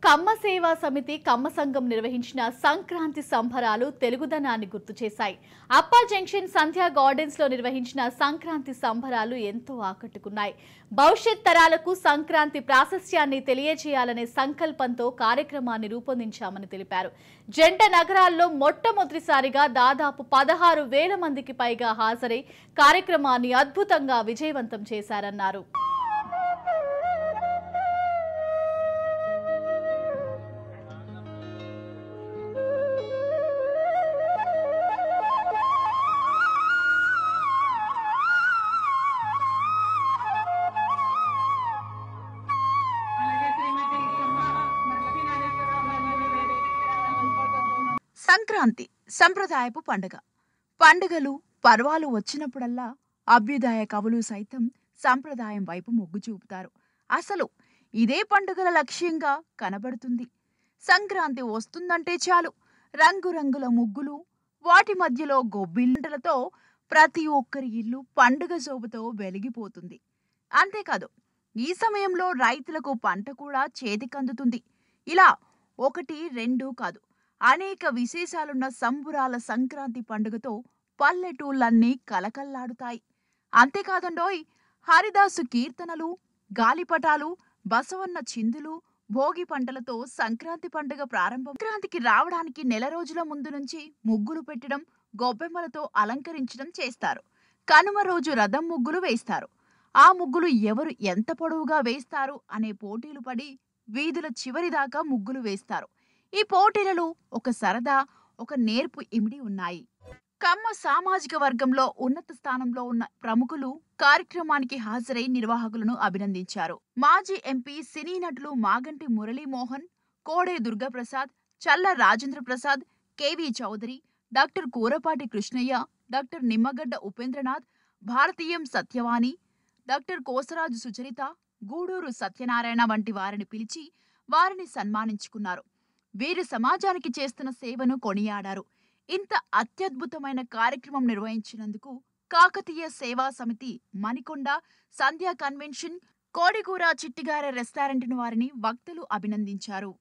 కమ్మ సేవా సమితి కమ్మ సంఘం నిర్వహించిన సంక్రాంతి సంబరాలు తెలుగుదనాన్ని గుర్తు చేశాయి. అప్పా జంక్షన్ సంధ్యా గార్డెన్స్ లో నిర్వహించిన సంక్రాంతి సంబరాలు ఎంతో ఆకట్టుకున్నాయి. భవిష్యత్ తరాలకు సంక్రాంతి ప్రాశస్త్యాన్ని తెలియజేయాలనే సంకల్పంతో కార్యక్రమాన్ని రూపొందించామని తెలిపారు. జంట నగరాల్లో మొట్టమొదటిసారిగా దాదాపు 16,000 మందికి పైగా హాజరై కార్యక్రమాన్ని అద్భుతంగా విజయవంతం చేశారన్నారు. సంక్రాంతి సంప్రదాయపు పండుగ. పండుగలు పర్వాలు వచ్చినప్పుడల్లా అభ్యుదయ కవులు సైతం సంప్రదాయం వైపు మొగ్గు చూపుతారు. అసలు ఇదే పండుగల లక్ష్యంగా కనబడుతుంది. సంక్రాంతి వస్తుందంటే చాలు రంగురంగుల ముగ్గులు, వాటి మధ్యలో గొబ్బిళ్ళతో ప్రతి ఒక్కరి ఇల్లు పండుగ శోభతో వెలిగిపోతుంది. అంతేకాదు, ఈ సమయంలో రైతులకు పంట కూడా చేతికందుతుంది. ఇలా 1, 2 కాదు, అనేక విశేషాలున్న సంబురాల సంక్రాంతి పండుగతో పల్లెటూళ్ళన్నీ కలకల్లాడుతాయి. అంతేకాదండోయ్, హరిదాసు కీర్తనలు, గాలిపటాలు, బసవన్న చిందులు, భోగి పంటలతో సంక్రాంతి పండుగ ప్రారంభం. సంక్రాంతికి రావడానికి నెల రోజుల ముందు నుంచి ముగ్గులు పెట్టడం, గొబ్బెమ్మలతో అలంకరించడం చేస్తారు. కనుమ రోజు రథం ముగ్గులు వేస్తారు. ఆ ముగ్గులు ఎవరు ఎంత పొడవుగా వేస్తారు అనే పోటీలు పడి వీధుల చివరి దాకా ముగ్గులు వేస్తారు. ఈ పోటీలలో ఒక సరదా, ఒక నేర్పు ఇమిడి ఉన్నాయి. కమ్మ సామాజిక వర్గంలో ఉన్నత స్థానంలో ఉన్న ప్రముఖులు కార్యక్రమానికి హాజరై నిర్వాహకులను అభినందించారు. మాజీ ఎంపీ, సినీ నటులు Maganti Muralimohan, Kode Durgaprasad, Challa Rajendra Prasad, K V Chowdary, doctor Kurapati Krishnaiah, doctor Nimmagadda Upendranath, Bharatiyam Satyavani, doctor Kosaraju Sucharitha, Guduru Satyanarayana వంటి వారిని పిలిచి వారిని సన్మానించుకున్నారు. వీరు సమాజానికి చేస్తున్న సేవను కొనియాడారు. ఇంత అత్యద్భుతమైన కార్యక్రమం నిర్వహించినందుకు కాకతీయ సేవా సమితి, మణికొండ, సంధ్యా కన్వెన్షన్, కోడికూర చిట్టిగారె రెస్టారెంట్ వారిని వక్తలు అభినందించారు.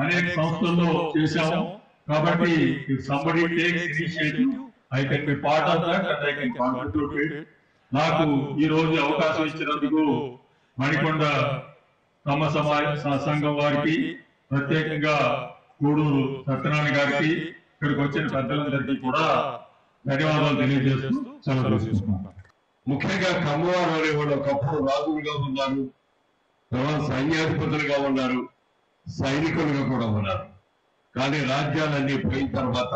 అనేక సంస్థల్లో చేశాము. కాబట్టి I can be part of that and I can contribute to it. నాకు ఈ రోజు అవకాశం ఇచ్చినందుకు మణికొండ కమ్మ సంఘం వారికి, ప్రత్యేకంగా గూడూరు సత్యనారాయణ గారికి, ఇక్కడికి వచ్చిన పెద్దలందరికీ కూడా ధన్యవాదాలు తెలియజేస్తూ సెలవు తీసుకుంటున్నాను. ముఖ్యంగా కమ్మవారు అనేవాళ్ళు ఒకప్పుడు రాజులుగా ఉన్నారు, తర్వాత సైన్యాధిపతులుగా ఉన్నారు, సైనికులుగా కూడా ఉన్నారు. కానీ రాజ్యాలన్నీ పోయిన తర్వాత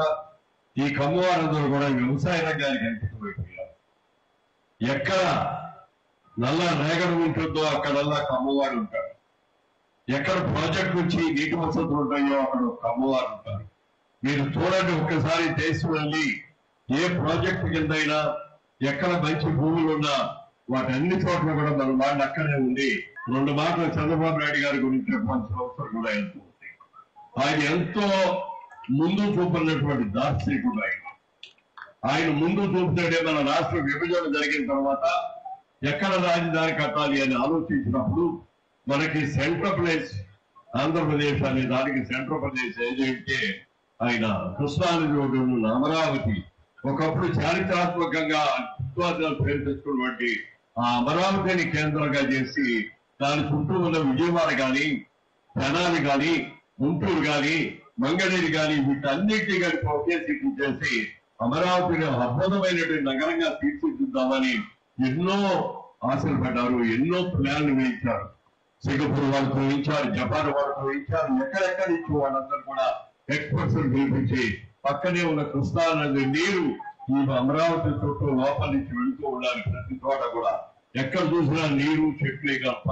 ఈ కమ్మవారందరూ కూడా వ్యవసాయ రంగానికి అంకితమైపోయారు. ఎక్కడ నల్ల రేగడ ఉంటుందో అక్కడల్లా కమ్మవారు ఉంటారు. ఎక్కడ ప్రాజెక్ట్ నుంచి నీటి వసతులు ఉంటాయో అక్కడ కమ్మవారు ఉంటారు. మీరు చూడండి, ఒక్కసారి దేశం వెళ్ళి ఏ ప్రాజెక్ట్ కిందైనా ఎక్కడ మంచి భూములు ఉన్నా వాటి అన్ని చోట్ల కూడా మన వాళ్ళు అక్కడే ఉండి 2 మాటలు చంద్రబాబు నాయుడు గారి గురించి చెప్పాల్సిన అవసరం కూడా ఎంతో ఉంది. ఆయన ఎంతో ముందు చూపున్నటువంటి దార్శనికుడు ఆయన ముందు చూపుతాడే. మన రాష్ట్ర విభజన జరిగిన తర్వాత ఎక్కడ రాజధాని కట్టాలి అని ఆలోచించినప్పుడు మనకి సెంట్రల్ ప్లేస్ ఆంధ్రప్రదేశ్ అనే దానికి సెంట్రల్ ప్రదేశ్ ఏదైతే ఆయన కృష్ణానది ఒడ్డున అమరావతి, ఒకప్పుడు చారిత్రాత్మకంగా విశ్వాసాలు పేరు తెచ్చుకున్నటువంటి ఆ అమరావతిని కేంద్రంగా చేసి దాని చుట్టూ ఉన్న విజయవాడ కానీ, తెనాలి కానీ, గుంటూరు కానీ, మంగళగిరి కానీ వీటన్నిటినీ కలిపి ఒకే సిటీ చేసి అమరావతిని అద్భుతమైనటువంటి నగరంగా తీర్చిదిద్దామని ఎన్నో ఆశలు పడ్డారు, ఎన్నో ప్లాన్లు వేయించారు. సింగపూర్ వాళ్ళతో వేయించారు, జపాన్ వాళ్ళతో వేయించారు. ఎక్కడెక్కడ నుంచి వాళ్ళందరూ కూడా ఎక్స్పర్ట్స్ పిలిపించి పక్కనే ఉన్న కృష్ణానది నీరు ఈ అమరావతి చుట్టూ లోపల నుంచి వెళుతూ ఉండాలి. ప్రతి చోట కూడా ఎక్కడ చూసినా నీరు, చెట్లే తప్ప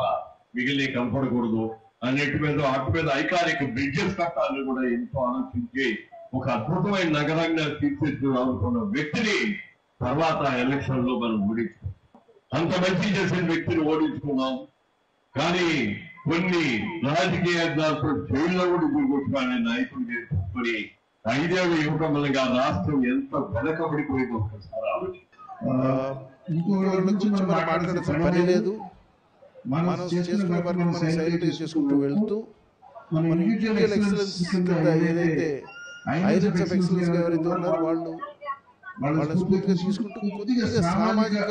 మిగిలిన కనపడకూడదు అన్నిటి మీద అటు మీద ఐకానిక్ బ్రిడ్జెస్ కట్టాలని కూడా ఎంతో ఆలోచించి ఒక అద్భుతమైన నగరంగా తీర్చిదిద్దాలనుకున్న వ్యక్తిని తర్వాత ఎలక్షన్ లో మనం ఓడించుకున్నాం. అంత మంచి చేసిన వ్యక్తిని ఓడించుకున్నాం. కానీ కొన్ని రాజకీయ జైల్లో కూడా గురికొట్టుకునే నాయకులు చేసుకుని ఐదేళ్ళు ఇవ్వడం వల్ల రాష్ట్రం ఎంత వెనకబడిపోయిందో ఒకసారి ఇంకోటి నుంచి మనం మాట్లాడాల్సిన పని లేదు. మనం చేసుకునే పని మనం సైలెంట్ చేసుకుంటూ వెళ్తూ మన ఇండివిజువల్ ఎక్సలెన్స్ ఏదైతే ఐరన్స్ ఆఫ్ ఎక్సలెన్స్ ఎవరైతే ఉన్నారో వాళ్ళ స్ఫూర్తిగా తీసుకుంటూ కొద్దిగా సామాజిక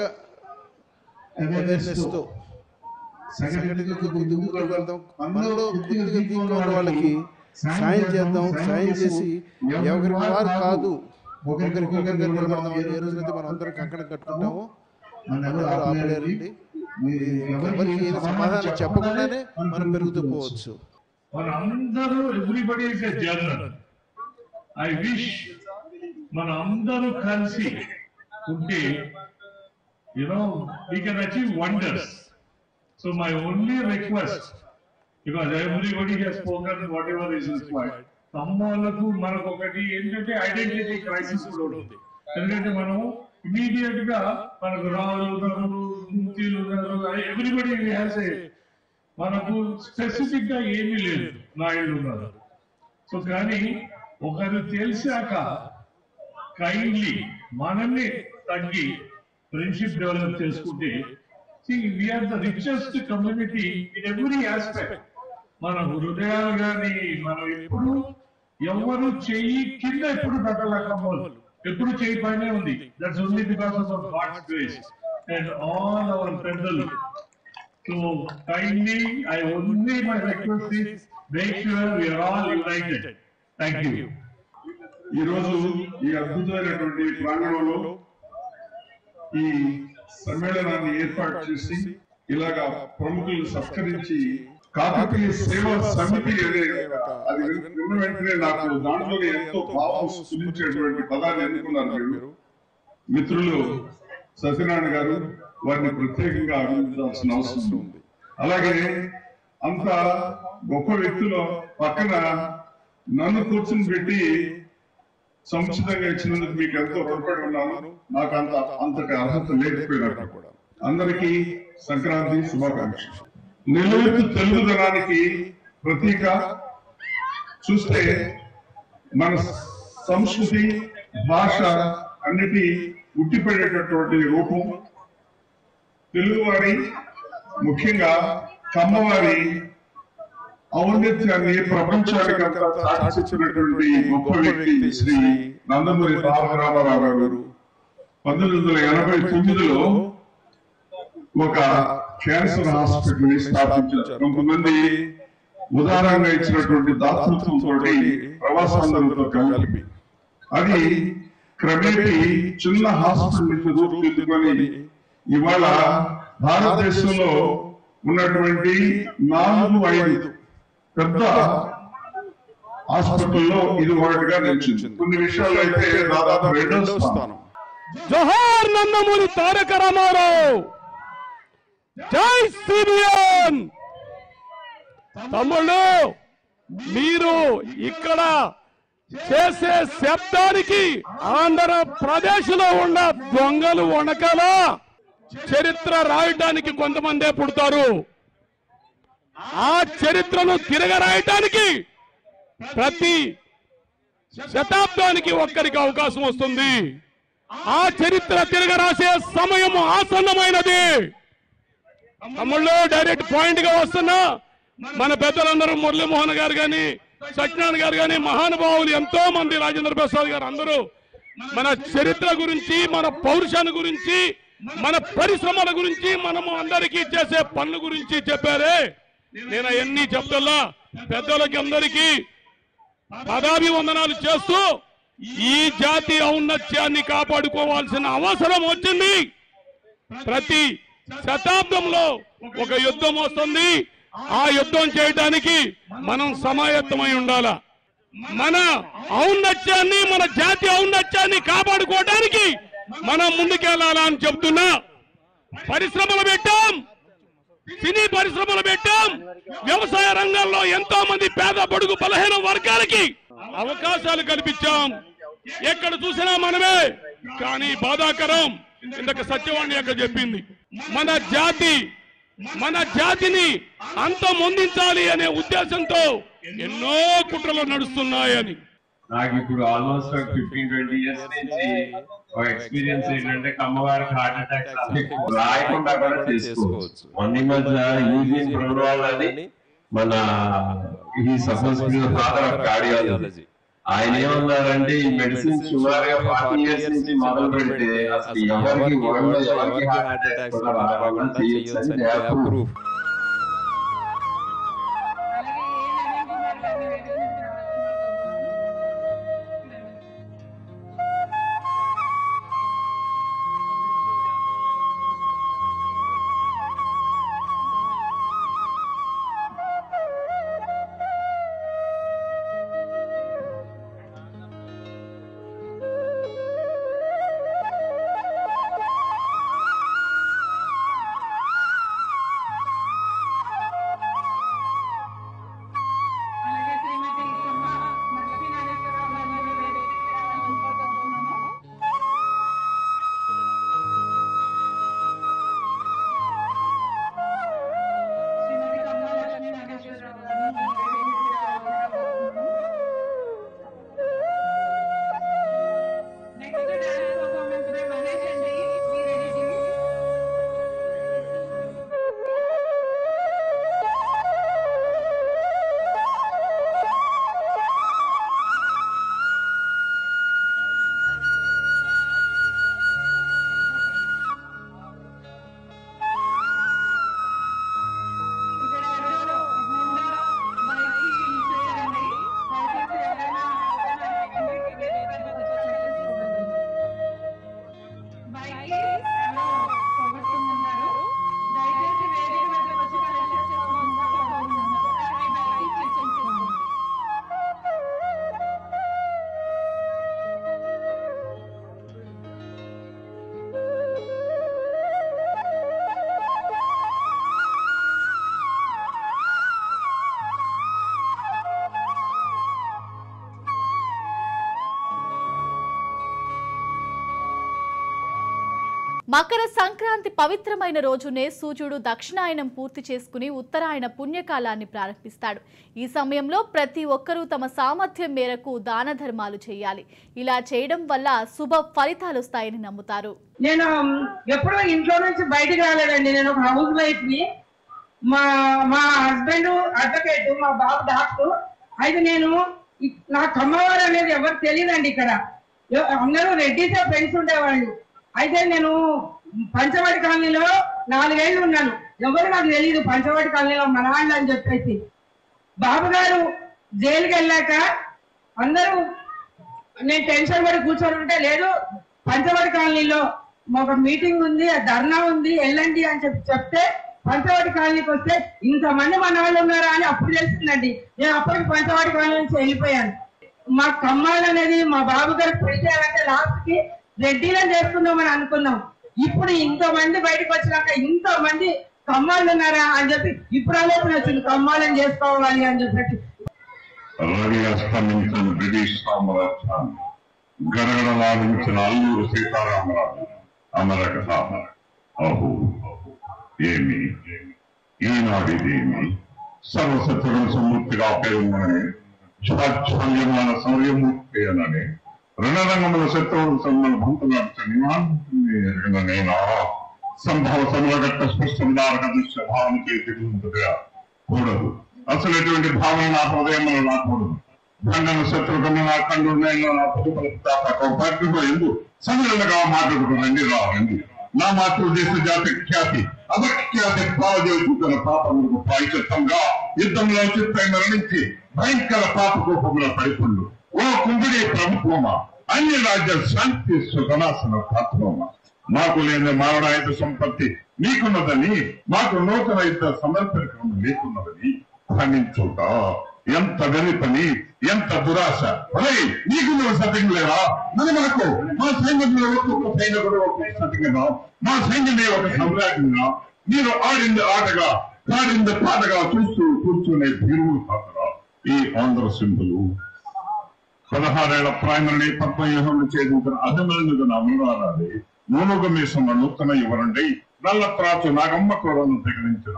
అవేర్నెస్ తో సంఘటనగా ముందుకు వెళ్దాం. మనలో కొద్దిగా వీక్గా ఉన్న వాళ్ళకి సాయం చేద్దాం. సాయం చేసి ఎవరికి వారు కాదు ఒకరికొకరిగా నిలబడదాం. ఏ రోజునైతే మనం అందరం కంకణం కట్టుకుంటామో మన ఆపలేరండి. ఎవరికి సమాధానం చెప్పకుండానే మనం పెరుగుతూ పోవచ్చు. మనందరూ everybody is a journal. I wish మన అందరూ కలిసి ఉంటే we can achieve wonders. So my only request, because everybody has spoken whatever is required, తమ్ములకు మనకు ఒకటి ఏంటంటే ఐడెంటిటీ క్రైసిస్ కూడా ఉంది. ఎందుకంటే మనం ఇమీడియట్ గా మనకు రాళ్ళు ఎవ్రీబడి హ్యాస్ ఏ మనకు స్పెసిఫిక్ గా ఏమీ లేదు, నాయుడు ఉన్నారు. సో కానీ ఒకరు తెలిసాక కైండ్లీ మనల్ని తగ్గి ఫ్రెండ్షిప్ డెవలప్ చేసుకుంటే we are the richest community in every aspect. మన హృదయాలు కానీ మనం ఎప్పుడు ఎవరు చెయ్యి కింద ఎప్పుడు పెట్టలేకపోవాలి, ఎప్పుడు చెయ్యి పైనే ఉంది. That's only because of God's grace and all our పెద్దలు. So kindly I only my request is make sure we are all united. Thank you. ఈ రోజు ఈ అద్భుతమైనటువంటి ప్రాంగణంలో ఈ సమ్మేళనాన్ని ఏర్పాటు చేసి ఇలాగా ప్రముఖులు సత్కరించి కాకతీయ సేవా సమితి అది విన్న వెంటనే నాకు దాంట్లో ఎంతో భావం స్ఫురించేటువంటి పదాన్ని ఎన్నుకున్నారు మీరు మిత్రులు సత్యనారాయణ గారు. వారిని ప్రత్యేకంగా అభినందించాల్సిన అవసరం ఉంది. అలాగే అంత గొప్ప వ్యక్తుల పక్కన నన్ను కూర్చుని పెట్టి సముచితంగా ఇచ్చినందుకు మీకు ఎంతో రుణపడి ఉన్నాను. నాకు అంతటి అర్హత లేకపోయినట్టు కూడా అందరికీ సంక్రాంతి శుభాకాంక్షలు. నిలువెత్తు తెలుగుదనానికి ప్రతీక చూస్తే మన సంస్కృతి భాష అన్నిటి ఉట్టిపడేటటువంటి రూపం తెలుగువారి, ముఖ్యంగా కమ్మవారి ఔన్నత్యాన్ని ప్రపంచానికి అంతా చాటించినటువంటి గొప్ప వ్యక్తి శ్రీ నందమూరి తారక రామారావు గారు 1989లో ఒక క్యాన్సర్ హాస్పిటల్ ని స్థాపించారు. కొంతమంది ఉదాహరణగా ఇచ్చినటువంటి దాతృత్వంతో ప్రవాసాంధ్రులతో కలిపి అది క్రమేపీ చిన్న హాస్పిటల్ నుంచి రూపుదిద్దుకొని ఇవాళ భారతదేశంలో ఉన్నటువంటి 4-5 పెద్ద హాస్పిటల్లో ఇది ఒకటిగా నిలిచింది. కొన్ని విషయాల్లో అయితే దాదాపు 2వ స్థానం. జోహార్ నందమూరి తారక రామారావు, జై సిబిఎన్. తమ్ముళ్ళు, మీరు ఇక్కడ చేసే శబ్దానికి ఆంధ్రప్రదేశ్ లో ఉన్న దొంగలు వణకాల. చరిత్ర రాయటానికి కొంతమందే పుడతారు, ఆ చరిత్రను తిరగరాయటానికి ప్రతి శతాబ్దానికి ఒక్కరికి అవకాశం వస్తుంది. ఆ చరిత్ర తిరగరాసే సమయం ఆసన్నమైనది. తమ్ముళ్ళు, డైరెక్ట్ పాయింట్ గా వస్తున్నా, మన పెద్దలందరూ మురళీమోహన్ గారు గాని, సత్యనారాయణ గారు గాని, మహానుభావులు ఎంతో మంది, రాజేంద్ర ప్రసాద్ గారు, అందరూ మన చరిత్ర గురించి, మన పౌరుషాన్ని గురించి, మన పరిశ్రమల గురించి, మనము అందరికీ చేసే పనుల గురించి చెప్పారే. నేను అవన్నీ చెప్తున్నా. పెద్దలకి అందరికీ పదాభివందనాలు చేస్తూ ఈ జాతి ఔన్నత్యాన్ని కాపాడుకోవాల్సిన అవసరం వచ్చింది. ప్రతి శతాబ్దంలో ఒక యుద్ధం వస్తుంది. ఆ యుద్ధం చేయడానికి మనం సమాయత్తమై ఉండాలా. మన ఔన్నత్యాన్ని, మన జాతి ఔన్నత్యాన్ని కాపాడుకోవడానికి మనం ముందుకెళ్లాలా అని చెప్తున్నా. పరిశ్రమలు పెట్టాం, సినీ పరిశ్రమలు పెట్టాం, వ్యవసాయ రంగంలో ఎంతో మంది పేద బడుగు బలహీన వర్గాలకి అవకాశాలు కల్పించాం. ఎక్కడ చూసినా మనమే. కానీ బాధాకరం, ఇందాక సత్యవాణి అక్కడ చెప్పింది, మన జాతిని అంతమొందించాలి అనే ఉద్దేశంతో ఎన్నో కుట్రలు నడుస్తున్నాయని. నాకు ఇప్పుడు ఆల్మోస్ట్ 15-20 years నుంచి ఎక్స్పీరియన్స్ ఏంటంటే కమ్మవారికి హార్ట్ అటాక్స్ రాయకుండా కూడా చేసుకోవచ్చు. మొన్న మధ్య యూజిన్ ప్రోటోకాల్ అని మన ఈ సపోజ్ ఫాదర్ ఆఫ్ కార్డియాలజీ ఆయన ఏమన్నారంటే ఈ మెడిసిన్ సుమారుగా 40 years నుంచి మొదలు పెడితే అసలు ఎవరికి హార్ట్ అటాక్స్ రాకుండా చేయొచ్చు. మకర సంక్రాంతి పవిత్రమైన రోజునే సూర్యుడు దక్షిణాయనం పూర్తి చేసుకుని ఉత్తరాయణ పుణ్యకాలాన్ని ప్రారంభిస్తాడు. ఈ సమయంలో ప్రతి ఒక్కరూ తమ సామర్థ్యం మేరకు దాన ధర్మాలు చేయాలి. ఇలా చేయడం వల్ల శుభ ఫలితాలు వస్తాయని నమ్ముతారు. నేను ఎప్పుడూ ఇంట్లో నుంచి బయటకు రాలేదండి. నేను ఒక హౌస్ వైఫ్ ని. మా హస్బెండ్ అడ్వకేట్, మా బాబు డాక్టర్. అయితే నేను నాకు కమ్మవారు అనేది ఎవరు తెలియదండి. ఇక్కడ అందరూ రెడ్డితో ఫ్రెండ్స్ ఉండేవాళ్ళు. అయితే నేను పంచవాడి కాలనీలో 4 ఏళ్ళు ఉన్నాను. ఎవరు నాకు తెలియదు పంచవాడి కాలనీలో మనవాళ్ళు అని చెప్పేసి. బాబు గారు జైలుకి వెళ్ళాక అందరూ నేను టెన్షన్ పడి కూర్చొని ఉంటే, లేదు పంచవాడి కాలనీలో ఒక మీటింగ్ ఉంది, ధర్నా ఉంది, వెళ్ళండి అని చెప్తే పంచవాడి కాలనీకి వస్తే ఇంతమంది మన వాళ్ళు ఉన్నారా అని అప్పుడు తెలిసిందండి. నేను అప్పటికి పంచవాడి కాలనీ నుంచి వెళ్ళిపోయాను. మా కమ్మాలు అనేది మా బాబు గారికి పెళ్లి చేయాలంటే లాస్ట్ కి రెడ్డిలను చేసుకుందామని అనుకున్నాం. ఇప్పుడు ఇంతమంది బయటకు వచ్చినాక ఇంతమంది కమ్మాళ్ళు ఉన్నారా అని చెప్పి ఇప్పుడు ఆలోచన వచ్చింది కమ్మాలని చేసుకోవాలి అని చెప్పి. రవి అస్తమించిన బ్రిటిష్ సామ్రాజ్యాన్ని గరగడలాడించిన అల్లూరు సీతారామరాజు అమరక సామర. అహో ఏమి ఈనాడిదేమి సర్వసత్వం సమ్మూర్తిగా పేరుమని శాశ్వల్యమాన సౌర్యమూర్తి అనని రణరంగముల శత్రువులు సమ్మల భూతనాడుతున్నా నేను సంభవ సమలగట్ట స్పష్టందారక దృశ్య భావన చేతిగా కూడదు. అసలు ఎటువంటి భావన నా హృదయంలో రాకూడదు. దండన శత్రుకము నా కండు ఎందు సమయంగా మాట్లాడుకునండి రావండి. నా మాతృదేశ జాతి ఖ్యాతి అపఖ్యాతి భావదేవుతున్న పాపములకు ప్రాయశ్చిత్తంగా యుద్ధంలో చిత్తై మరణించి భయంకర పాప కోపముల పడిపండు. ఓ కుంగుడి ప్రభుత్వమా, అన్ని రాజ్య శాంతి సుఖనాశన పాత్రమా, మాకు లేని మారణాయుధ సంపత్తి నీకున్నదని, మాకు నూతన యుద్ధ సమర్పణ లేకున్నదని ఖండించుట ఎంత వెలిపని, ఎంత దురాశ. నీకు సత్యం లేదా? మనకు మా సైన్యంలో ఒక్కొక్క సైనికుడు ఒక్కొక్క సత్యంగా, మా సైన్యమే ఒక సామ్రాజ్యంగా, మీరు ఆడింది ఆటగా పాడింది పాటగా చూస్తూ కూర్చునే భీరువులు కాకరా ఈ ఆంధ్ర సింధులు. 16 ఏళ్ల ప్రైమరీ పద్మవ్యూహంలో ఛేదించిన అధమేంద్రుడు అమరారాలి మూలుగ మీసమ నూతన యువరండి నల్ల ప్రాచు నాగమ్మ కూరను తెగరించిన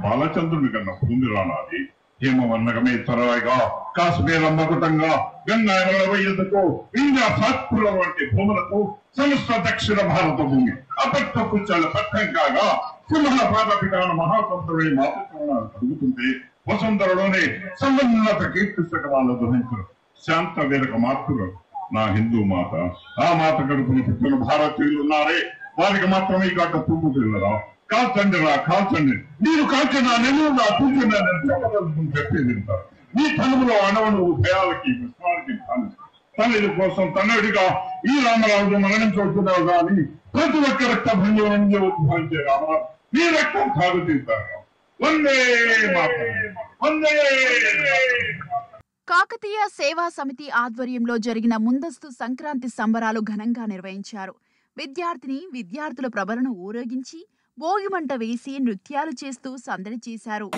బాలచంద్రుని కన్నా భూమి రానాది హిమవన్నగమే తరవాయిగా కాశ్మీర్ మకుటంగా గంగా వయ్యకు ఇండియా సాత్పుల వంటి భూములకు సమస్త దక్షిణ భారత భూమి అపక్త పుచ్చల పట్టం కాగా సింహ పాదపిటాన మహాసంతుడి మాతృత్వాలు కలుగుతుంటే వసుంధరలోని సమున్నత కీర్తి శకమాల దహించరు శాంత వీరక మాతృలు నా హిందూ మాత ఆ మాత గడుపును పుట్టిన భారతీయులు ఉన్నారే వారికి మాత్రమే ఈ గడ్డ పువ్వు పిల్లరా కాల్చండి రా కాల్చండి మీరు కాల్చిన నెలవు నా కూర్చున్న చెప్పేది తింటారు మీ తనువులో అణవను భయాలకి విశ్వానికి తనది కోసం తనడిగా ఈ రామరాజు మరణించవచ్చున్నావు కానీ ప్రతి ఒక్క రక్త భంగం నుండి ఉద్భవించే రామరాజు మీ రక్తం తాగుతీస్తారు వందే మాతరం వందే. కాకతీయ సేవా సమితి ఆధ్వర్యంలో జరిగిన ముందస్తు సంక్రాంతి సంబరాలు ఘనంగా నిర్వహించారు. విద్యార్థుల ప్రభలను ఊరేగించి భోగిమంట వేసి నృత్యాలు చేస్తూ సందడి చేశారు.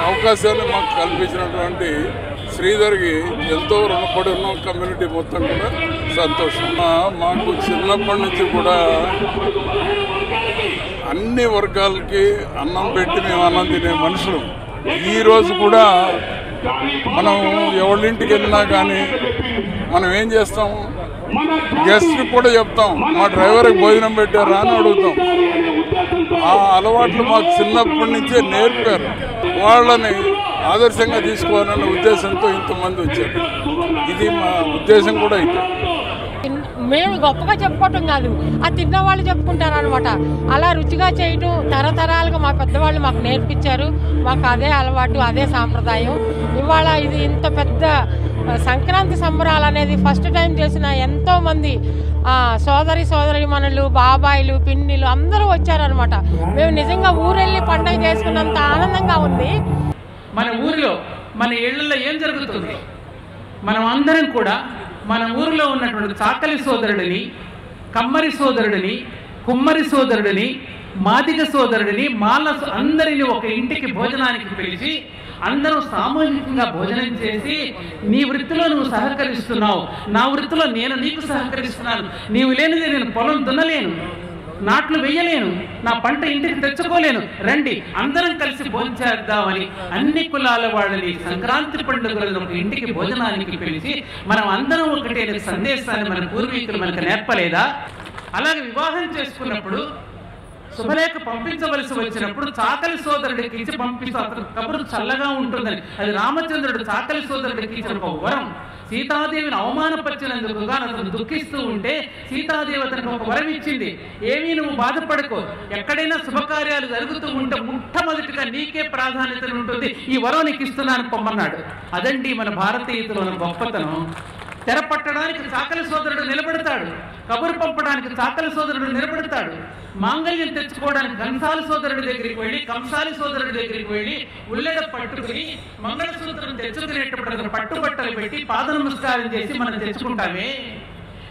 అవకాశాన్ని మాకు కల్పించినటువంటి శ్రీధర్కి ఎంతో రుణపడి ఉన్న కమ్యూనిటీ మొత్తం కూడా సంతోషం. మాకు చిన్నప్పటి నుంచి కూడా అన్ని వర్గాలకి అన్నం పెట్టి మేము అన్నం తినే మనుషులు. ఈరోజు కూడా మనం ఎవరింటికి వెళ్ళినా కానీ మనం ఏం చేస్తాం, గెస్ట్కి కూడా చెప్తాం మా డ్రైవర్కి భోజనం పెట్టారా అని అడుగుతాం. ఆ అలవాట్లు మాకు చిన్నప్పటి నుంచే నేర్పారు. వాళ్ళని ఆదర్శంగా తీసుకోవాలన్న ఉద్దేశంతో ఇంతమంది వచ్చారు. ఇది మా ఉద్దేశం కూడా అయితే. మేము గొప్పగా చెప్పుకోవటం కాదు, ఆ తిన్నవాళ్ళు చెప్పుకుంటారు అనమాట. అలా రుచిగా చేయటం తరతరాలుగా మా పెద్దవాళ్ళు మాకు నేర్పించారు. మాకు అదే అలవాటు, అదే సాంప్రదాయం. ఇవాళ ఇది ఇంత పెద్ద సంక్రాంతి సంబరాలు అనేది ఫస్ట్ టైం చేసిన ఎంతోమంది సోదరీమణులు, బాబాయిలు, పిన్నిలు అందరూ వచ్చారనమాట. మేము నిజంగా ఊరెళ్ళి పండుగ చేసుకున్నంత ఆనందంగా ఉంది. మన ఊరిలో మన ఇళ్లలో ఏం జరుగుతుంది, మనం అందరం కూడా మన ఊరిలో ఉన్నటువంటి చాకలి సోదరుడిని, కమ్మరి సోదరుడిని, కుమ్మరి సోదరుడిని, మాదిగ సోదరుడిని, మాల అందరిని ఒక ఇంటికి భోజనానికి పిలిచి అందరూ సామూహికంగా భోజనం చేసి నీ వృత్తిలో నువ్వు సహకరిస్తున్నావు, నా వృత్తిలో నేను నీకు సహకరిస్తున్నాను, నీవు లేనిది నేను పొలం దున్నలేను, నాట్లు వేయలేను, నా పంట ఇంటికి తెచ్చుకోలేను, రండి అందరం కలిసి భోంచేద్దామని అన్ని కులాల వాళ్ళని సంక్రాంతి పండుగలను ఒక ఇంటికి భోజనానికి పిలిచి మనం అందరం ఒకటే సందేశాన్ని మన పూర్వీకులు మనకు నేర్పలేదా? అలాగే వివాహం చేసుకున్నప్పుడు శుభలేఖ పంపించవలసి వచ్చినప్పుడు చాకలి సోదరుడికి ఇచ్చి పంపిస్తూ అతను కబురు చల్లగా ఉంటుందని, అది రామచంద్రుడు చాకలి సోదరుడికి ఇచ్చిన ఒక వరం. సీతాదేవిని అవమానపరిచినందుకుగా అతను దుఃఖిస్తూ ఉంటే సీతాదేవి అతనికి ఒక వరం ఇచ్చింది, ఏమీ నువ్వు బాధపడుకో, ఎక్కడైనా శుభకార్యాలు జరుగుతూ ఉంటే మొట్టమొదటిగా నీకే ప్రాధాన్యత ఉంటుంది, ఈ వరం నీకు ఇస్తున్నాను పొమ్మన్నాడు. అదండి మన భారతీయుల గొప్పతనం. తెర పట్టడానికి చాకలి సోదరుడు నిలబడతాడు, కబురు పంపడానికి చాకలి సోదరుడు నిలబడతాడు, మాంగళ్యం తెచ్చుకోవడానికి కంసాలి సోదరుడి దగ్గరికి వెళ్ళి కంసాలి సోదరుడి దగ్గరికి వెళ్ళి ఉల్లెడ పట్టుకుని మంగళసూత్రం తెచ్చుకునేటప్పుడు అతను పట్టుబట్టలు పెట్టి పాద నమస్కారం చేసి మనం తెచ్చుకుంటామే.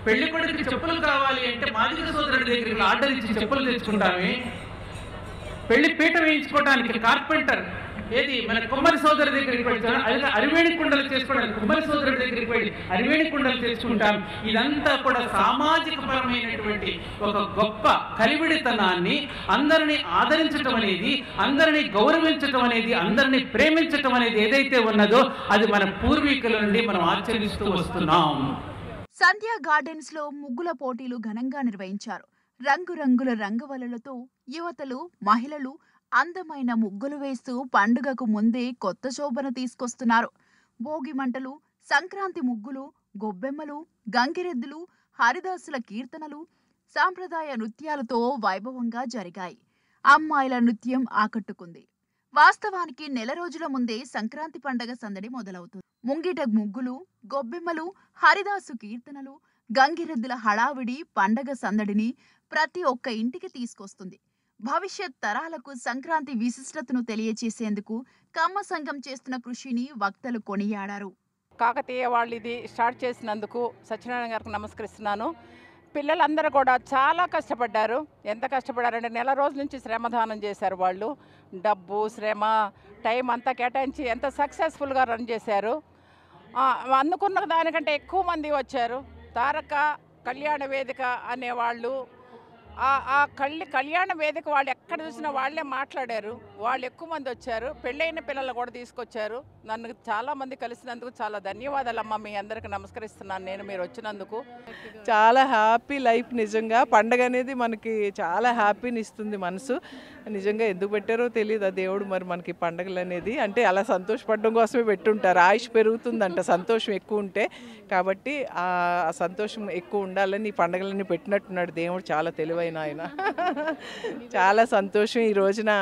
పెళ్లి కొడుకు చెప్పులు కావాలి అంటే మాదిగ సోదరుడి దగ్గరికి ఆర్డర్ ఇచ్చి చెప్పులు తెచ్చుకుంటామే. పెళ్లి పీట వేయించుకోవడానికి కార్పెంటర్ ఏది మన కుమ్మరి సోదరు దగ్గరికి వెళ్తాను, అది అరివేణి కుండలు చేసుకోవడానికి కుమ్మరి సోదరుడి దగ్గరికి వెళ్ళి అరివేణి కుండలు తెచ్చుకుంటాం. ఇదంతా కూడా సామాజిక పరమైనటువంటి ఒక గొప్ప కలివిడితనాన్ని, అందరినీ ఆదరించటం అనేది, అందరినీ గౌరవించటం అనేది, అందరినీ ప్రేమించటం అనేది ఏదైతే ఉన్నదో అది మన పూర్వీకుల నుండి మనం ఆచరిస్తూ వస్తున్నాం. సంధ్యా గార్డెన్స్ లో ముగ్గుల పోటీలు ఘనంగా నిర్వహించారు. రంగురంగుల రంగవల్లులతో యువతలు, మహిళలు అందమైన ముగ్గులు వేస్తూ పండుగకు ముందే కొత్త శోభను తీసుకొస్తున్నారు. భోగి మంటలు, సంక్రాంతి ముగ్గులు, గొబ్బెమ్మలు, గంగిరెద్దులు, హరిదాసుల కీర్తనలు, సాంప్రదాయ నృత్యాలతో వైభవంగా జరిగాయి. అమ్మాయిల నృత్యం ఆకట్టుకుంది. వాస్తవానికి నెల రోజుల ముందే సంక్రాంతి పండగ సందడి మొదలవుతుంది. ముంగిట ముగ్గులు, గొబ్బెమ్మలు, హరిదాసు కీర్తనలు, గంగిరెద్దుల హడావిడి పండగ సందడిని ప్రతి ఒక్క ఇంటికి తీసుకొస్తుంది. భవిష్యత్ తరాలకు సంక్రాంతి విశిష్టతను తెలియచేసేందుకు కమ్మ సంఘం చేస్తున్న కృషిని వక్తలు కొనియాడారు. కాకతీయ వాళ్ళు ఇది స్టార్ట్ చేసినందుకు సత్యనారాయణ గారికి నమస్కరిస్తున్నాను. పిల్లలందరూ కూడా చాలా కష్టపడ్డారు. ఎంత కష్టపడ్డారంటే నెల రోజుల నుంచి శ్రమదానం చేశారు. వాళ్ళు డబ్బు, శ్రమ, టైం అంతా కేటాయించి ఎంత సక్సెస్ఫుల్గా రన్ చేశారు. అందుకున్న దానికంటే ఎక్కువ మంది వచ్చారు. తారక కళ్యాణ వేదిక అనేవాళ్ళు, కళ్యాణ వేదిక వాళ్ళు ఎక్కడ చూసినా వాళ్ళే మాట్లాడారు. వాళ్ళు ఎక్కువ మంది వచ్చారు. పెళ్ళైన పిల్లలు కూడా తీసుకొచ్చారు. నన్ను చాలామంది కలిసినందుకు చాలా ధన్యవాదాలమ్మా. మీ అందరికీ నమస్కరిస్తున్నాను నేను, మీరు వచ్చినందుకు. చాలా హ్యాపీ లైఫ్. నిజంగా పండగ అనేది మనకి చాలా హ్యాపీని ఇస్తుంది మనసు. నిజంగా ఎందుకు పెట్టారో తెలియదు ఆ దేవుడు మరి మనకి పండగలు అనేది. అంటే అలా సంతోషపడడం కోసమే పెట్టుంటారు. ఆయుష్ పెరుగుతుందంట సంతోషం ఎక్కువ ఉంటే. కాబట్టి ఆ సంతోషం ఎక్కువ ఉండాలని ఈ పండగలన్నీ పెట్టినట్టున్నాడు దేవుడు. చాలా తెలివైన ఆయన. చాలా సంతోషం ఈ రోజున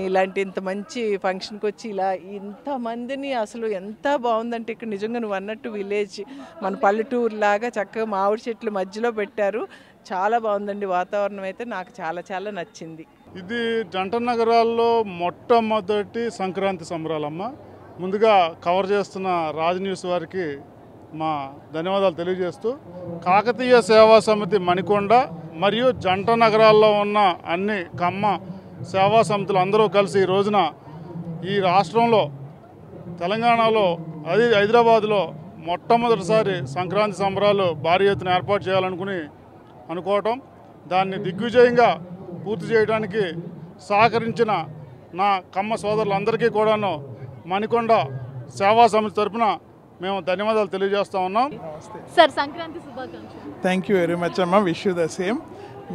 ఇలాంటి ఇంత మంచి ఫంక్షన్కి వచ్చి ఇలా ఇంతమందిని, అసలు ఎంత బాగుందంటే ఇక్కడ నిజంగా నువ్వు అన్నట్టు విలేజ్ మన పల్లెటూరు లాగా చక్కగా మామిడి చెట్లు మధ్యలో పెట్టారు. చాలా బాగుందండి వాతావరణం అయితే. నాకు చాలా చాలా నచ్చింది. ఇది జంట నగరాల్లో మొట్టమొదటి సంక్రాంతి సంబరాలమ్మ. ముందుగా కవర్ చేస్తున్న రాజ్ న్యూస్ వారికి మా ధన్యవాదాలు తెలియజేస్తూ, కాకతీయ సేవా సమితి మణికొండ మరియు జంట నగరాల్లో ఉన్న అన్ని కమ్మ సేవా సమితులు అందరూ కలిసి ఈ రోజున ఈ రాష్ట్రంలో తెలంగాణలో అది హైదరాబాద్లో మొట్టమొదటిసారి సంక్రాంతి సంబరాలు భారీ ఎత్తున ఏర్పాటు అనుకోవటం, దాన్ని దిగ్విజయంగా పూర్తి చేయడానికి సహకరించిన నా కమ్మ సోదరులందరికీ కూడాను మణికొండ సేవా సమితి తరఫున మేము ధన్యవాదాలు తెలియజేస్తా ఉన్నాం. సార్ సంక్రాంతి శుభాకాంక్షలు. థ్యాంక్ యూ వెరీ మచ్ అమ్మ. Wish you the same.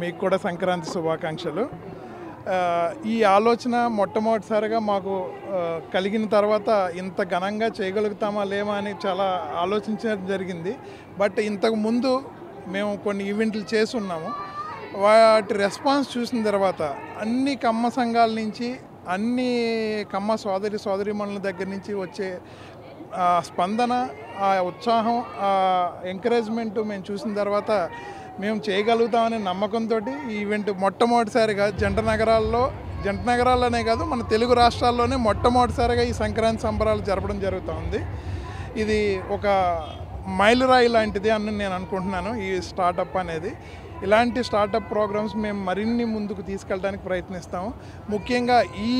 మీకు కూడా సంక్రాంతి శుభాకాంక్షలు. ఈ ఆలోచన మొట్టమొదటిసారిగా మాకు కలిగిన తర్వాత ఇంత ఘనంగా చేయగలుగుతామా లేమా అని చాలా ఆలోచించడం జరిగింది. బట్ ఇంతకు ముందు మేము కొన్ని ఈవెంట్లు చేసి ఉన్నాము. వాటి రెస్పాన్స్ చూసిన తర్వాత అన్ని కమ్మ సంఘాల నుంచి, అన్ని కమ్మ సోదరీమణుల దగ్గర నుంచి వచ్చే స్పందన, ఆ ఉత్సాహం, ఆ ఎంకరేజ్మెంట్ మేము చూసిన తర్వాత మేము చేయగలుగుతామనే నమ్మకంతో ఈ ఈవెంట్ మొట్టమొదటిసారిగా జంట నగరాల్లోనే కాదు మన తెలుగు రాష్ట్రాల్లోనే మొట్టమొదటిసారిగా ఈ సంక్రాంతి సంబరాలు జరపడం జరుగుతూ ఉంది. ఇది ఒక మైలురాయి లాంటిది అని నేను అనుకుంటున్నాను ఈ స్టార్టప్ అనేది. ఇలాంటి స్టార్టప్ ప్రోగ్రామ్స్ మేము మరిన్ని ముందుకు తీసుకెళ్ళడానికి ప్రయత్నిస్తాము. ముఖ్యంగా ఈ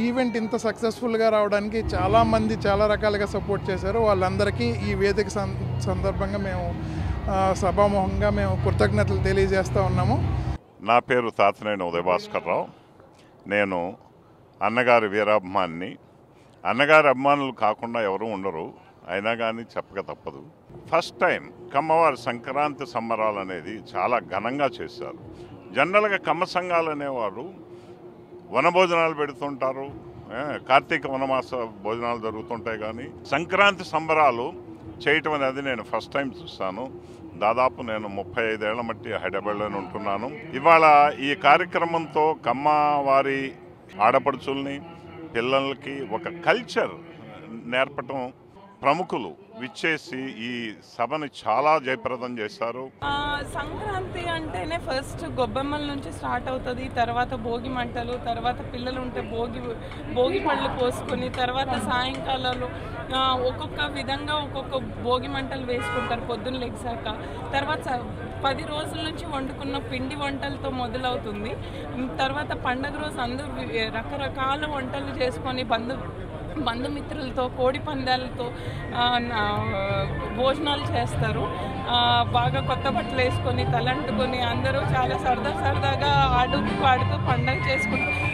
ఈవెంట్ ఇంత సక్సెస్ఫుల్గా రావడానికి చాలామంది చాలా రకాలుగా సపోర్ట్ చేశారు. వాళ్ళందరికీ ఈ వేదిక సందర్భంగా మేము సభాముఖంగా మేము కృతజ్ఞతలు తెలియజేస్తూ ఉన్నాము. నా పేరు తాతనేని ఉదయభాస్కర్రావు. నేను అన్నగారి వీరాభిమానిని. అన్నగారి అభిమానులు కాకుండా ఎవరు ఉండరు, అయినా కానీ చెప్పక తప్పదు. ఫస్ట్ టైం కమ్మవారి సంక్రాంతి సంబరాలు అనేది చాలా ఘనంగా చేశారు. జనరల్గా కమ్మ సంఘాలు అనేవారు వనభోజనాలు పెడుతుంటారు, కార్తీక వనమాస భోజనాలు జరుగుతుంటాయి. కానీ సంక్రాంతి సంబరాలు చేయటం అనేది నేను ఫస్ట్ టైం చూస్తాను. దాదాపు నేను 35 ఏళ్ల మట్టి హైదరాబాద్లోనే ఉంటున్నాను. ఇవాళ ఈ కార్యక్రమంతో కమ్మవారి ఆడపడుచుల్ని పిల్లలకి ఒక కల్చర్ నేర్పటం ప్రముఖులు విచ్చేసి ఈ సభని చాలా జయప్రదం చేశారు. సంక్రాంతి అంటేనే ఫస్ట్ గొబ్బెమ్మల నుంచి స్టార్ట్ అవుతుంది, తర్వాత భోగి మంటలు, తర్వాత పిల్లలు ఉంటే భోగి పళ్ళు పోసుకొని, తర్వాత సాయంకాలాలు ఒక్కొక్క విధంగా ఒక్కొక్క భోగి మంటలు వేసుకుంటారు పొద్దున్న లెగ్సాక. తర్వాత 10 రోజుల నుంచి వండుకున్న పిండి వంటలతో మొదలవుతుంది. తర్వాత పండగ రోజు అందరూ రకరకాల వంటలు చేసుకొని బంధుమిత్రులతో కోడి పందాలతో భోజనాలు చేస్తారు. బాగా కొత్త బట్టలు వేసుకొని తలంటుకొని అందరూ చాలా సరదాగా ఆడుతూ పాడుతూ పండగ చేసుకుంటారు.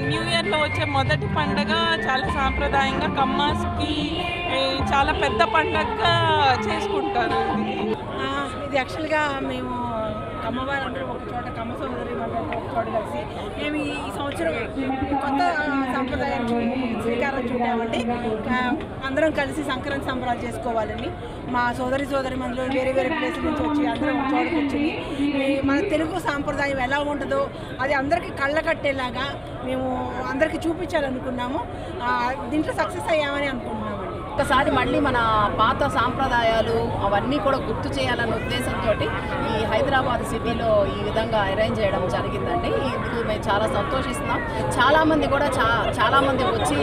న్యూ ఇయర్లో వచ్చే మొదటి పండగ చాలా సాంప్రదాయంగా కమ్మాస్కి చాలా పెద్ద పండగగా చేసుకుంటారు. ఇది యాక్చువల్గా మేము కమ్మవారు అందరూ ఒక చోట, కమ్మ సోదరి ఒక చోట కలిసి మేము ఈ సంవత్సరం కొత్త సాంప్రదాయానికి శ్రీకారం చుట్టామండి. అందరం కలిసి సంక్రాంతి సంబరాలు చేసుకోవాలని మా సోదరి మందులు వేరే ప్లేసుల నుంచి వచ్చి అందరం ఒక చోట కూర్చొని మన తెలుగు సాంప్రదాయం ఎలా ఉంటుందో అది అందరికీ కళ్ళ కట్టేలాగా మేము అందరికీ చూపించాలనుకున్నాము. దీంట్లో సక్సెస్ అయ్యామని అనుకుంటున్నామండి. ఒకసారి మళ్ళీ మన పాత సాంప్రదాయాలు అవన్నీ కూడా గుర్తు చేయాలనే ఉద్దేశంతో ఈ హైదరాబాద్ సిటీలో ఈ విధంగా అరేంజ్ చేయడం జరిగిందండి. ఇది మేము చాలా సంతోషిస్తున్నాం. చాలామంది కూడా చాలామంది వచ్చి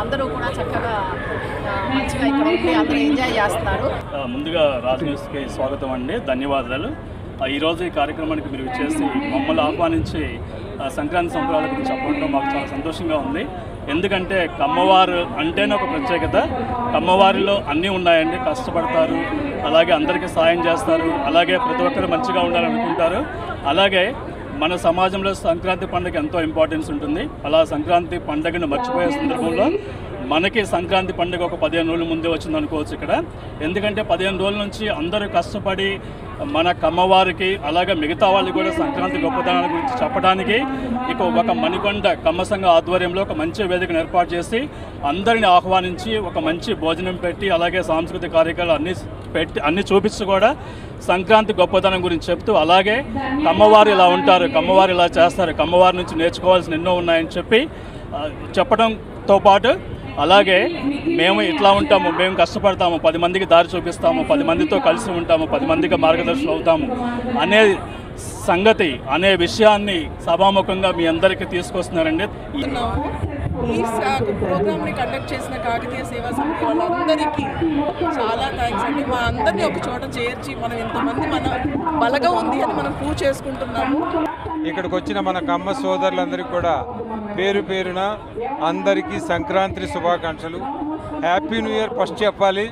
అందరూ కూడా చక్కగా మంచిగా ఇక్కడ ఉండి అందరూ ఎంజాయ్ చేస్తున్నారు. ముందుగా రాజ్ న్యూస్కి స్వాగతం అండి, ధన్యవాదాలు. ఈరోజు ఈ కార్యక్రమానికి మీరు వచ్చేసి మమ్మల్ని ఆహ్వానించి సంక్రాంతి సంబరాల గురించి చెప్పడం మాకు చాలా సంతోషంగా ఉంది. ఎందుకంటే కమ్మవారు అంటేనే ఒక ప్రత్యేకత. కమ్మవారిలో అన్నీ ఉన్నాయండి. కష్టపడతారు, అలాగే అందరికీ సాయం చేస్తారు, అలాగే ప్రతి ఒక్కరు మంచిగా ఉండాలనుకుంటారు. అలాగే మన సమాజంలో సంక్రాంతి పండుగ ఎంతో ఇంపార్టెన్స్ ఉంటుంది. అలా సంక్రాంతి పండుగను మర్చిపోయే సందర్భంలో మనకి సంక్రాంతి పండుగ ఒక 15 రోజుల ముందే వచ్చింది అనుకోవచ్చు ఇక్కడ. ఎందుకంటే 15 రోజుల నుంచి అందరూ కష్టపడి మన కమ్మవారికి అలాగే మిగతా వాళ్ళకి కూడా సంక్రాంతి గొప్పతనాల గురించి చెప్పడానికి ఒక మణికొండ కమ్మ సంఘ ఆధ్వర్యంలో ఒక మంచి వేదికను ఏర్పాటు చేసి అందరిని ఆహ్వానించి ఒక మంచి భోజనం పెట్టి అలాగే సాంస్కృతిక కార్యక్రమాలు అన్నీ చూపించి కూడా సంక్రాంతి గొప్పతనం గురించి చెప్తూ, అలాగే కమ్మవారు ఇలా ఉంటారు, కమ్మవారు ఇలా చేస్తారు, కమ్మవారి నుంచి నేర్చుకోవాల్సిన ఎన్నో ఉన్నాయని చెప్పడంతో పాటు అలాగే మేము ఇట్లా ఉంటాము, మేము కష్టపడతాము, 10 మందికి దారి చూపిస్తాము, 10 మందితో కలిసి ఉంటాము, 10 మందికి మార్గదర్శనం అవుతాము అనే సంగతి అనే విషయాన్ని సభాముఖంగా మీ అందరికీ తీసుకొస్తున్నారండి. ఈ ప్రోగ్రామ్ని కండక్ట్ చేసిన కాకతీయ సేవా సమితి వాళ్ళందరికీ చాలా థ్యాంక్స్ అండి. మా అందరినీ ఒక చోట చేర్చి మనం ఎంతమంది మన బలగా ఉంది అని మనం ప్రూవ్ చేసుకుంటున్నాము. ఇక్కడికి వచ్చిన మన కమ్మ సోదరులందరికీ కూడా పేరు పేరున అందరికీ సంక్రాంతి శుభాకాంక్షలు. హ్యాపీ న్యూ ఇయర్ ఫస్ట్ చెప్పాలి.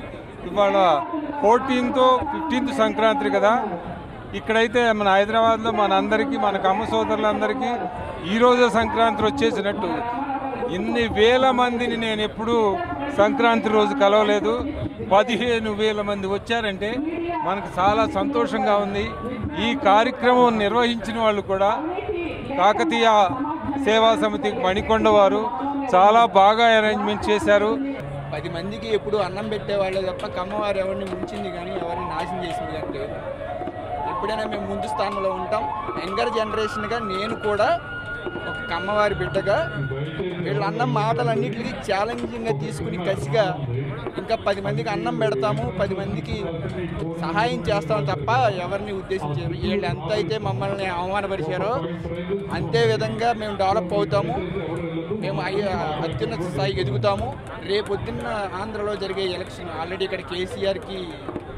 ఇవాళ 14th 15th సంక్రాంతి కదా. ఇక్కడైతే మన హైదరాబాద్లో మనందరికీ మన కమ్మ సోదరులందరికీ ఈరోజే సంక్రాంతి వచ్చేసినట్టు. ఇన్ని వేల మందిని నేను ఎప్పుడూ సంక్రాంతి రోజు కలవలేదు. 15,000 మంది వచ్చారంటే మనకు చాలా సంతోషంగా ఉంది. ఈ కార్యక్రమం నిర్వహించిన వాళ్ళు కూడా కాకతీయ సేవా సమితి మణికొండ వారు చాలా బాగా అరేంజ్మెంట్ చేశారు. 10 మందికి ఎప్పుడు అన్నం పెట్టేవాళ్ళే తప్ప కమ్మవారు ఎవరిని ముంచింది కానీ ఎవరిని నాశనం చేసింది అంటే ఎప్పుడైనా మేము ముందు స్థానంలో ఉంటాం. యంగర్ జనరేషన్గా నేను కూడా ఒక కమ్మవారి బిడ్డగా వీళ్ళ అన్నం మాటలన్నింటికి ఛాలెంజింగ్గా తీసుకుని కసిగా ఇంకా 10 మందికి అన్నం పెడతాము, 10 మందికి సహాయం చేస్తాము తప్ప ఎవరిని ఉద్దేశించారు. వీళ్ళు ఎంత అయితే మమ్మల్ని అవమానపరిచారో అంతే విధంగా మేము డెవలప్ అవుతాము, మేము అత్యున్నత స్థాయికి ఎదుగుతాము. రేపొద్దున్న ఆంధ్రలో జరిగే ఎలక్షన్ ఆల్రెడీ ఇక్కడ కేసీఆర్కి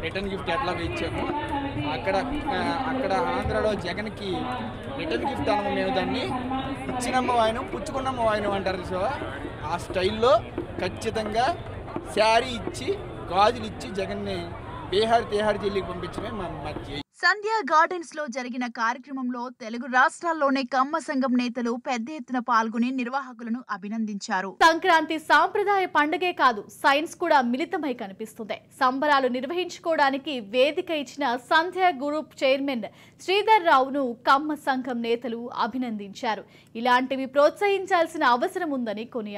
రిటర్న్ గిఫ్ట్ ఎట్లాగా ఇచ్చాము, అక్కడ ఆంధ్రలో జగన్కి రిటర్న్ గిఫ్ట్ అనము. మేము దాన్ని ఇచ్చినమ్మ వాయనం పుచ్చుకున్నమ్మ వాయనం అంటారు. సో ఆ స్టైల్లో ఖచ్చితంగా శారీ ఇచ్చి గాజులు ఇచ్చి జగన్ని బీహార్ తిహార్ జిల్లాకి పంపించడమే మా మధ్య. సంధ్యా గార్డెన్స్ లో జరిగిన కార్యక్రమంలో తెలుగు రాష్ట్రాల్లోనే కమ్మ సంఘం నేతలు పెద్ద ఎత్తున పాల్గొని నిర్వాహకులను అభినందించారు. సంక్రాంతి సాంప్రదాయ పండుగే కాదు, సైన్స్ కూడా మిళితమై కనిపిస్తుంది. సంబరాలు నిర్వహించుకోవడానికి వేదిక ఇచ్చిన సంధ్యా గ్రూప్ చైర్మన్ శ్రీధర్ రావును కమ్మ సంఘం నేతలు అభినందించారు. ఇలాంటివి ప్రోత్సహించాల్సిన అవసరం ఉందని కొనియాడారు.